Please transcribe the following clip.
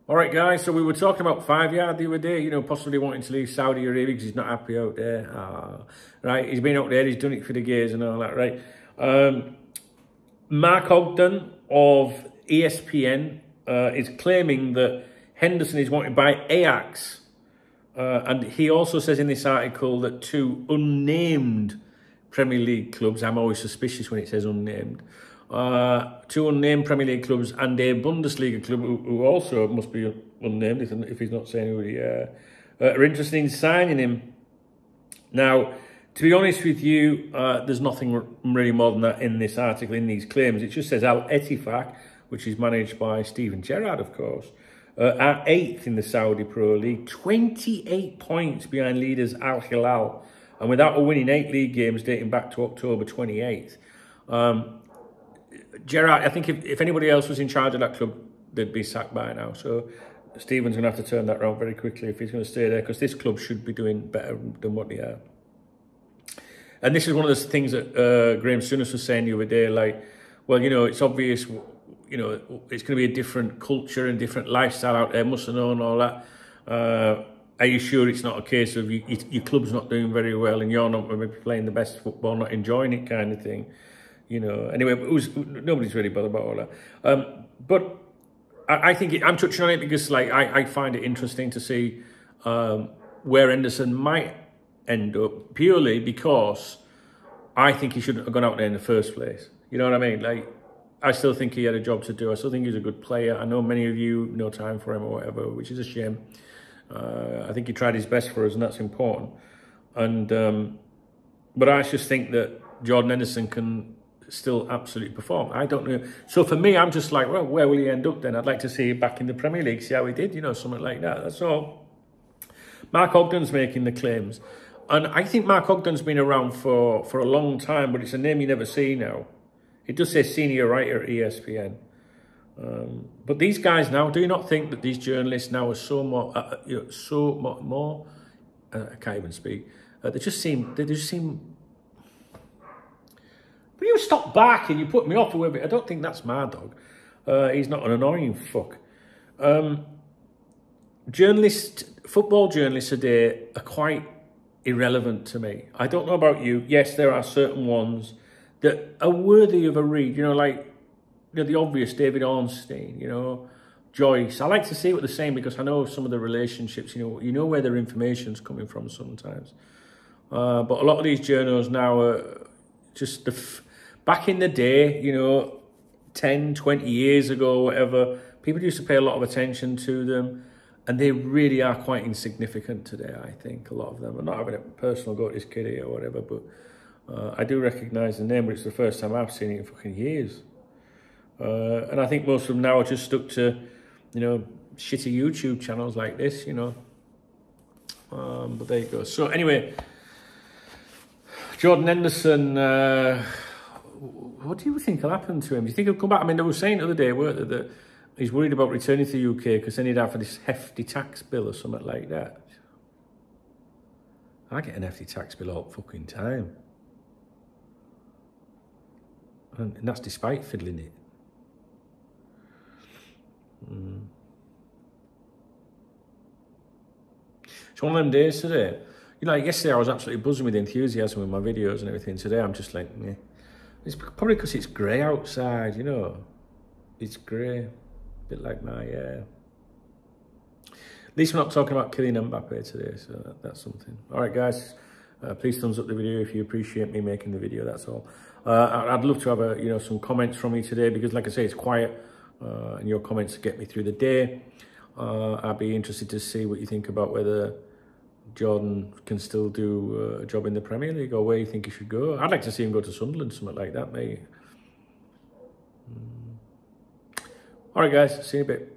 All right, guys, so we were talking about 5 Yard the other day, possibly wanting to leave Saudi Arabia because he's not happy out there. Right, he's been out there, he's done it for the gays and all that, right? Mark Ogden of ESPN is claiming that Henderson is wanted by Ajax. And he also says in this article that 2 unnamed Premier League clubs, I'm always suspicious when it says unnamed, 2 unnamed Premier League clubs and a Bundesliga club who also must be unnamed if he's not saying who he are interested in signing him. Now, to be honest with you, there's nothing really more than that in this article, in these claims. It just says Al Ettifaq, which is managed by Steven Gerrard, of course, are 8th in the Saudi Pro League, 28 points behind leaders Al Hilal, and without a winning 8 league games dating back to October 28th. Gerrard, I think if anybody else was in charge of that club, they'd be sacked by now. So Stephen's going to have to turn that around very quickly if he's going to stay there, because this club should be doing better than what they are. And this is one of the things that Graham Souness was saying the other day, like, well, it's obvious, it's going to be a different culture and different lifestyle out there, must have known all that. Are you sure it's not a case of your club's not doing very well and you're not maybe playing the best football, not enjoying it kind of thing? Anyway, nobody's really bothered about all that. But I think I'm touching on it because, like, I find it interesting to see where Henderson might end up, purely because I think he shouldn't have gone out there in the first place. You know what I mean? Like, I still think he had a job to do. I still think he's a good player. I know many of you no time for him or whatever, which is a shame. I think he tried his best for us, and that's important. And but I just think that Jordan Henderson can still absolutely perform. I don't know. So for me, I'm just like, well, where will he end up then? I'd like to see him back in the Premier League, see how he did, something like that. That's all. Mark Ogden's making the claims. And I think Mark Ogden's been around for a long time, but it's a name you never see now. It does say senior writer at ESPN. But these guys now, do you not think that these journalists now are so more, I can't even speak. They just seem. But you stop barking, you put me off a little bit. I don't think that's my dog. He's not an annoying fuck. Football journalists today are quite irrelevant to me. I don't know about you. Yes, there are certain ones that are worthy of a read. The obvious David Ornstein, Joyce. I like to see what they're saying because I know some of the relationships, you know where their information's coming from sometimes. But a lot of these journals now are just back in the day, 10, 20 years ago, whatever, people used to pay a lot of attention to them, and they really are quite insignificant today, I think, a lot of them. I'm not having a personal go at this kid here or whatever, but I do recognise the name, but it's the first time I've seen it in fucking years. And I think most of them now are just stuck to, shitty YouTube channels like this, But there you go. So anyway, Jordan Henderson, what do you think will happen to him? Do you think he'll come back? I mean, they were saying the other day, weren't they, that he's worried about returning to the UK because then he'd have this hefty tax bill or something like that. I get an hefty tax bill all fucking time. And that's despite fiddling it. It's one of them days today. Like yesterday I was absolutely buzzing with enthusiasm with my videos and everything. Today I'm just like, meh. It's probably because it's grey outside, It's grey. A bit like my, At least we're not talking about Kylie and Mbappe today, so that's something. All right, guys. Please thumbs up the video if you appreciate me making the video, that's all. I'd love to have, some comments from you today because, like I say, it's quiet. And your comments get me through the day. I'd be interested to see what you think about whether Jordan can still do a job in the Premier League or where you think he should go. I'd like to see him go to Sunderland, something like that, mate. All right, guys. See you in a bit.